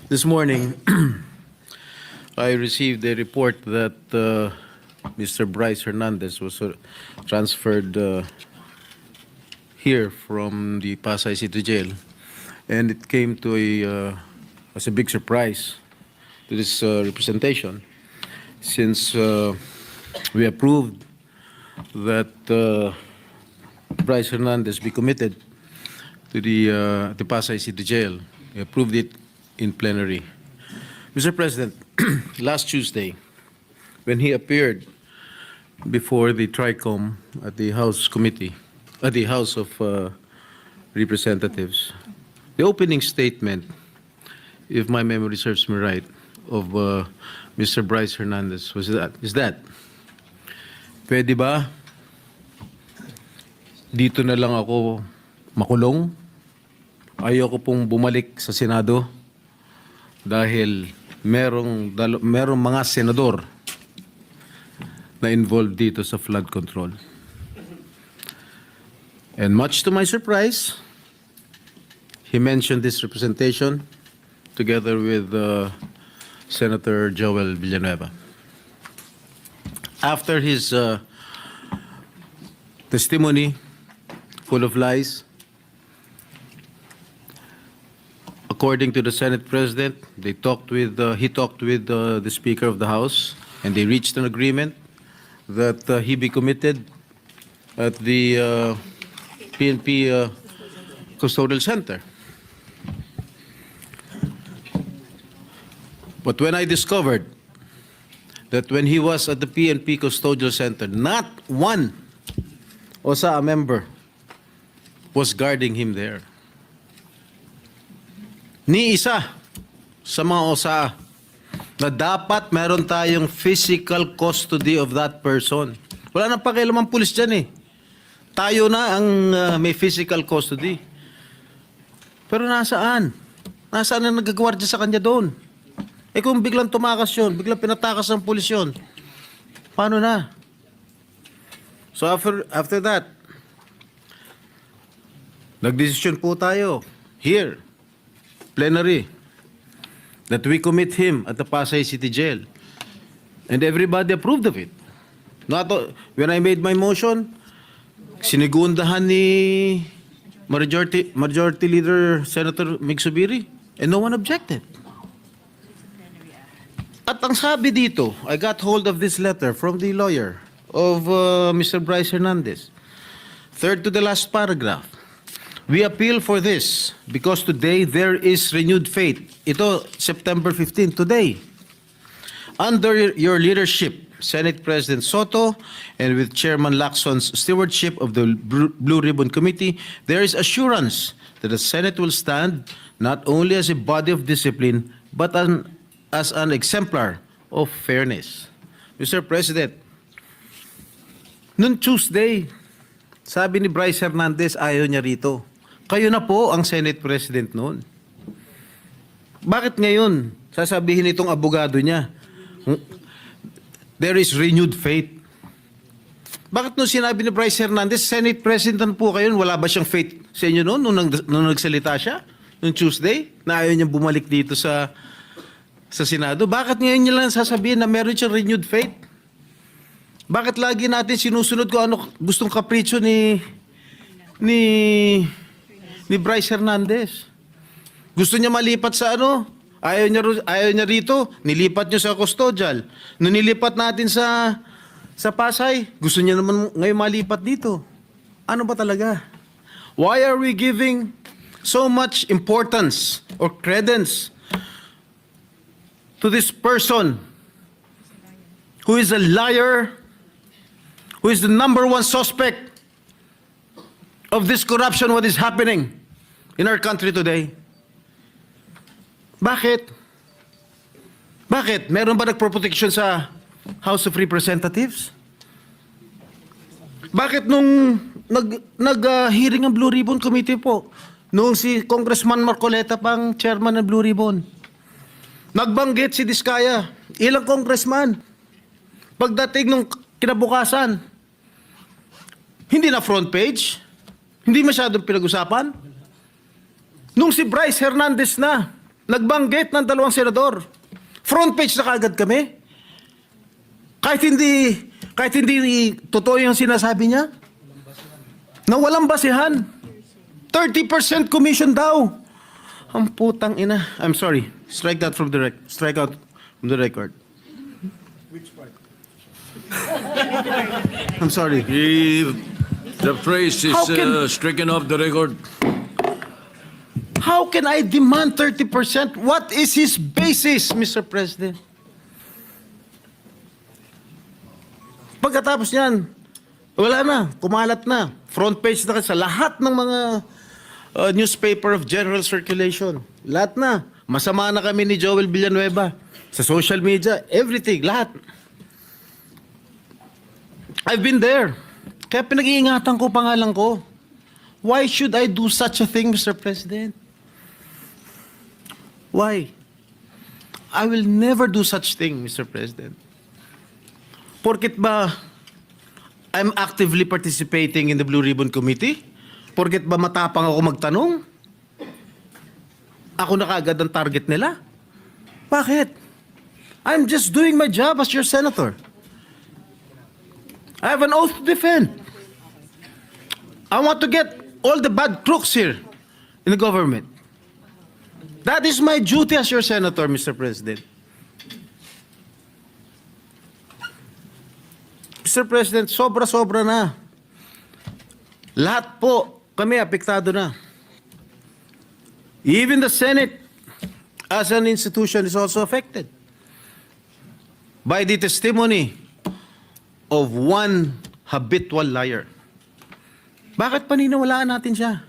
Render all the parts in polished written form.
This morning, I received a report that Mr. Bryce Hernandez was transferred here from the Pasay City Jail, and it came to as a big surprise to this representation, since we approved that Bryce Hernandez be committed to the Pasay City Jail. We approved it in plenary. Mr. President, last Tuesday, when he appeared before the TRICOM at the House Committee, at the House of Representatives, the opening statement, if my memory serves me right, of Mr. Bryce Hernandez is that, pwede ba dito na lang ako makulong? Ayoko pong bumalik sa Senado dahil merong mga senador na involved dito sa flood control. And much to my surprise, he mentioned this representation together with Senator Joel Villanueva. After his testimony, full of lies, according to the Senate President, he talked with the Speaker of the House, and they reached an agreement that he be committed at the PNP Custodial Center. But when I discovered that when he was at the PNP Custodial Center, not one OSA member was guarding him there. Ni isa sa mga OSA na dapat meron tayong physical custody of that person. Wala nang pakialam ang pulis dyan eh. Tayo na ang may physical custody. Pero nasaan? Nasaan ang nagagwardya sa kanya doon? Eh kung biglang tumakas yun, biglang pinatakas ng pulis yun, paano na? So after that, nagdesisyon po tayo here, plenary, that we commit him at the Pasay City Jail. And everybody approved of it. When I made my motion, sinigundahan ni Majority Leader Senator Mig Zubiri, and no one objected. At ang sabi dito, I got hold of this letter from the lawyer of Mr. Bryce Hernandez. Third to the last paragraph. We appeal for this because today there is renewed faith. Ito, September 15, today. Under your leadership, Senate President Soto, and with Chairman Lacson's stewardship of the Blue Ribbon Committee, there is assurance that the Senate will stand not only as a body of discipline, but as an exemplar of fairness. Mr. President, noong Tuesday, sabi ni Bryce Hernandez, ayaw niya rito. Kayo na po ang Senate President noon. Bakit ngayon sasabihin itong abogado niya, there is renewed faith? Bakit nung sinabi ni Bryce Hernandez, Senate President po kayo, wala ba siyang faith sa inyo noon nung nagsalita siya? Noong Tuesday, na ayaw niya bumalik dito sa Senado? Bakit ngayon niya lang sasabihin na meron siyang renewed faith? Bakit lagi natin sinusunod ko ano gustong kapritsyo ni Bryce Hernandez? Gusto niya malipat sa ano? Ayaw niya rito, nilipat niyo sa custodial. Nung nilipat natin sa Pasay, gusto niya naman ngayon malipat dito. Ano ba talaga? Why are we giving so much importance or credence to this person who is a liar, who is the number one suspect of this corruption, what is happening in our country today? Bakit? Bakit? Meron ba nagproprotection sa House of Representatives? Bakit nung nag-hearing ang Blue Ribbon Committee po, nung si Congressman Marcoleta pang chairman ng Blue Ribbon, nagbanggit si Diskaya, ilang congressman, pagdating nung kinabukasan, hindi na front page, hindi masyadong pinag-usapan. Nung si Bryce Hernandez na, Nagbanggit ng dalawang senador. Front page na kagad kami. Kahit hindi totoo yung sinasabi niya. Na walang basihan. 30% commission daw. Ang putang ina. I'm sorry. Strike out from the record. Which part? I'm sorry. The phrase is How can- stricken off the record. How can I demand 30%? What is his basis, Mr. President? Pagkatapos niyan, wala na, kumalat na. Front page na sa lahat ng mga newspaper of general circulation. Lahat na. Masama na kami ni Joel Villanueva. Sa social media, everything, lahat. I've been there. Kaya pinag-iingatan ko pangalan ko. Why should I do such a thing, Mr. President? Why? I will never do such thing, Mr. President. Porket ba I'm actively participating in the Blue Ribbon Committee? Porket ba matapang ako magtanong? Ako na kaagad ang target nila? Bakit? I'm just doing my job as your senator. I have an oath to defend. I want to get all the bad crooks here in the government. That is my duty as your senator, Mr. President. Mr. President, sobra-sobra na. Lahat po kami apektado na. Even the Senate as an institution is also affected by the testimony of one habitual liar. Bakit paniniwalaan natin siya?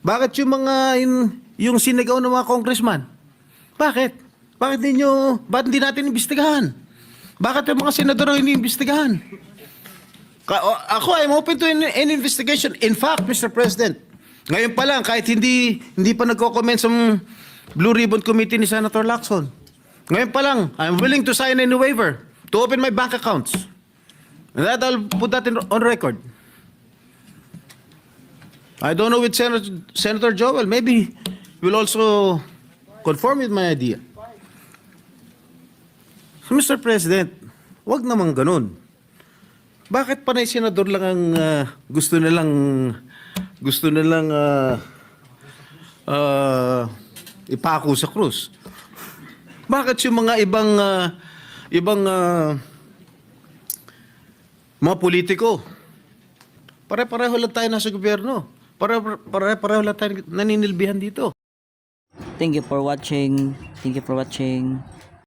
Bakit yung mga yung sinigaw ng mga congressman? Bakit? Bakit hindi natin imbestigahan? Bakit yung mga senador ang iniimbestigahan? Ako, I'm open to an investigation. In fact, Mr. President, ngayon pa lang, kahit hindi pa nagko-comment sa Blue Ribbon Committee ni Senator Lacson, ngayon pa lang, I'm willing to sign any waiver to open my bank accounts. And that, I'll put that on record. I don't know with Senator Joel. Maybe he will also conform with my idea. So, Mr. President, wag namang ganun. Bakit panay senador lang ang gusto nilang ipako sa krus? Bakit yung mga ibang mga politiko, pare-pareho lang tayo nasa gobyerno. Pare-pareho lang tayo naninilbihan dito. Thank you for watching.